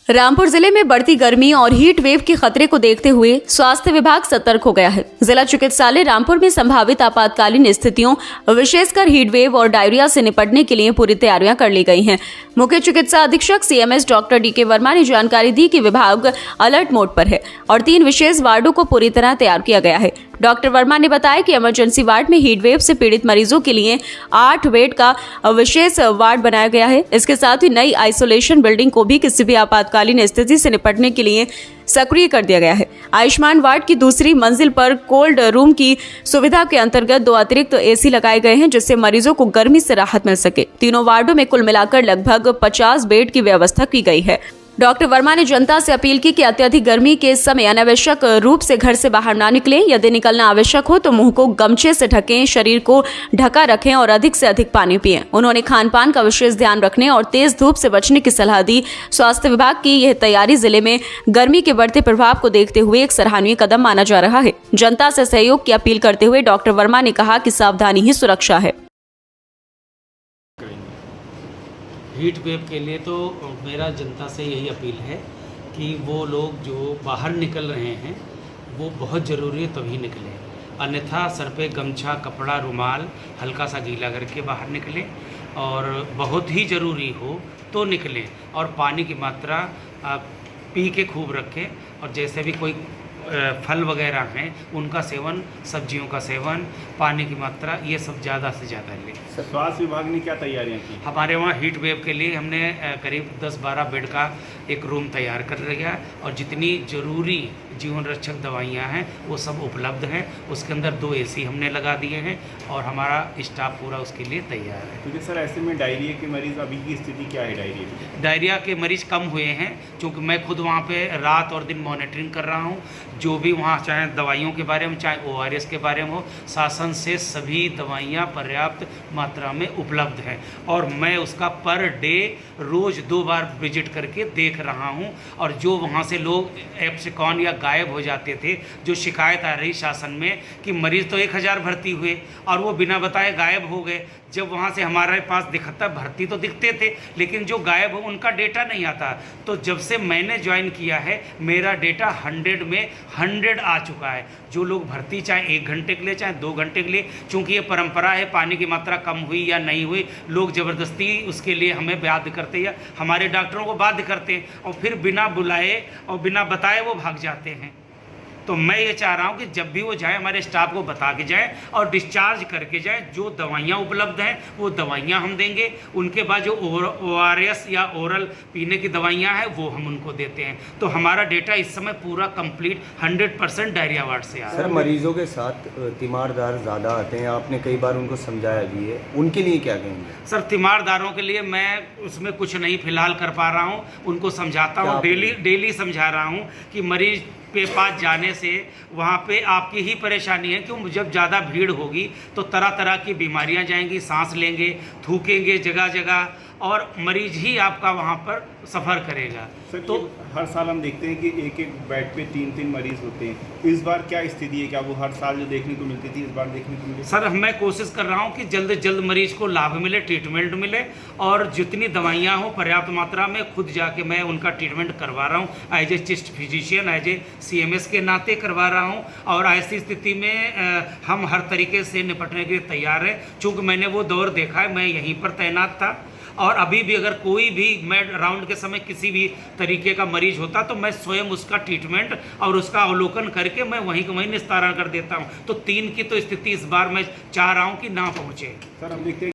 रामपुर जिले में बढ़ती गर्मी और हीट वेव के खतरे को देखते हुए स्वास्थ्य विभाग सतर्क हो गया है। जिला चिकित्सालय रामपुर में संभावित आपातकालीन स्थितियों विशेषकर हीट वेव और डायरिया से निपटने के लिए पूरी तैयारियां कर ली गई हैं। मुख्य चिकित्सा अधीक्षक CMS डॉक्टर DK वर्मा ने जानकारी दी कि विभाग अलर्ट मोड पर है और 3 विशेष वार्डों को पूरी तरह तैयार किया गया है। डॉक्टर वर्मा ने बताया कि इमरजेंसी वार्ड में हीट वेव से पीड़ित मरीजों के लिए 8 बेड का विशेष वार्ड बनाया गया है। इसके साथ ही नई आइसोलेशन बिल्डिंग को भी किसी भी आपातकालीन स्थिति से निपटने के लिए सक्रिय कर दिया गया है। आयुष्मान वार्ड की दूसरी मंजिल पर कोल्ड रूम की सुविधा के अंतर्गत 2 अतिरिक्त AC लगाए गए हैं, जिससे मरीजों को गर्मी से राहत मिल सके। तीनों वार्डों में कुल मिलाकर लगभग 50 बेड की व्यवस्था की गई है। डॉक्टर वर्मा ने जनता से अपील की कि अत्यधिक गर्मी के समय अनावश्यक रूप से घर से बाहर ना निकलें। यदि निकलना आवश्यक हो तो मुंह को गमछे से ढकें, शरीर को ढका रखें और अधिक से अधिक पानी पिएं। उन्होंने खान पान का विशेष ध्यान रखने और तेज धूप से बचने की सलाह दी। स्वास्थ्य विभाग की यह तैयारी जिले में गर्मी के बढ़ते प्रभाव को देखते हुए एक सराहनीय कदम माना जा रहा है। जनता से सहयोग की अपील करते हुए डॉक्टर वर्मा ने कहा कि सावधानी ही सुरक्षा है। हीट वेव के लिए तो मेरा जनता से यही अपील है कि वो लोग जो बाहर निकल रहे हैं वो बहुत ज़रूरी है तभी निकलें, अन्यथा सर पे गमछा, कपड़ा, रुमाल हल्का सा गीला करके बाहर निकलें और बहुत ही ज़रूरी हो तो निकलें और पानी की मात्रा पी के खूब रखें और जैसे भी कोई फल वगैरह हैं उनका सेवन, सब्जियों का सेवन, पानी की मात्रा ये सब ज़्यादा से ज़्यादा लें। स्वास्थ्य विभाग ने क्या तैयारियां की? हमारे वहाँ हीट वेव के लिए हमने करीब 10-12 बेड का एक रूम तैयार कर लिया और जितनी ज़रूरी जीवन रक्षक दवाइयाँ हैं वो सब उपलब्ध हैं। उसके अंदर 2 AC हमने लगा दिए हैं और हमारा स्टाफ पूरा उसके लिए तैयार है। क्योंकि सर ऐसे में डायरिया के मरीज़ अभी की स्थिति क्या है? डायरिया के मरीज़ कम हुए हैं क्योंकि मैं खुद वहाँ पे रात और दिन मॉनिटरिंग कर रहा हूँ। जो भी वहाँ चाहे दवाइयों के बारे में, चाहे ORS के बारे में हो, शासन से सभी दवाइयाँ पर्याप्त मात्रा में उपलब्ध हैं और मैं उसका पर डे रोज़ 2 बार विजिट करके देख रहा हूँ। और जो वहाँ से लोग एब्सेकॉन या गायब हो जाते थे, जो शिकायत आ रही शासन में कि मरीज़ तो 1000 भर्ती हुए और वो बिना बताए गायब हो गए, जब वहाँ से हमारे पास दिखता भर्ती तो दिखते थे लेकिन जो गायब हो उनका डेटा नहीं आता। तो जब से मैंने ज्वाइन किया है मेरा डेटा 100 में 100 आ चुका है। जो लोग भर्ती चाहे 1 घंटे के लिए चाहे 2 घंटे के लिए, चूँकि ये परंपरा है, पानी की मात्रा कम हुई या नहीं हुई, लोग ज़बरदस्ती उसके लिए हमें बाध्य करते या हमारे डॉक्टरों को बाध्य करते हैं और फिर बिना बुलाए और बिना बताए वो भाग जाते हैं। तो मैं ये चाह रहा हूँ कि जब भी वो जाए हमारे स्टाफ को बता के जाए और डिस्चार्ज करके जाए। जो दवाइयाँ उपलब्ध हैं वो दवाइयाँ हम देंगे, उनके बाद जो ORS या ओरल पीने की दवाइयाँ हैं वो हम उनको देते हैं। तो हमारा डेटा इस समय पूरा कंप्लीट 100% डायरिया वार्ड से आ रहा है। सर, मरीजों के साथ तीमारदार ज़्यादा आते हैं, आपने कई बार उनको समझाया भी है, उनके लिए क्या कहेंगे? सर, तीमारदारों के लिए मैं उसमें कुछ नहीं फिलहाल कर पा रहा हूँ। उनको समझाता हूँ, डेली समझा रहा हूँ कि मरीज के पास जाने से वहाँ पे आपकी ही परेशानी है। क्यों? जब ज़्यादा भीड़ होगी तो तरह तरह की बीमारियाँ जाएंगी, सांस लेंगे, थूकेंगे जगह जगह और मरीज ही आपका वहाँ पर सफ़र करेगा। तो हर साल हम देखते हैं कि एक बेड पे 3-3 मरीज़ होते हैं। इस बार क्या स्थिति है? क्या वो हर साल जो देखने को मिलती थी इस बार देखने को मिली? सर, मैं कोशिश कर रहा हूँ कि जल्द से जल्द मरीज को लाभ मिले, ट्रीटमेंट मिले और जितनी दवाइयाँ हो पर्याप्त मात्रा में खुद जाके मैं उनका ट्रीटमेंट करवा रहा हूँ। As a chest physician, as a CMS के नाते करवा रहा हूँ और ऐसी स्थिति में हम हर तरीके से निपटने के लिए तैयार हैं। चूँकि मैंने वो दौर देखा है, मैं यहीं पर तैनात था और अभी भी अगर कोई भी मैं राउंड के समय किसी भी तरीके का मरीज होता तो मैं स्वयं उसका ट्रीटमेंट और उसका अवलोकन करके मैं वहीं का वहीं निस्तारण कर देता हूं। तो 3 की तो स्थिति इस बार मैं चाह रहा हूं कि ना पहुंचे। सर, हम देखते हैं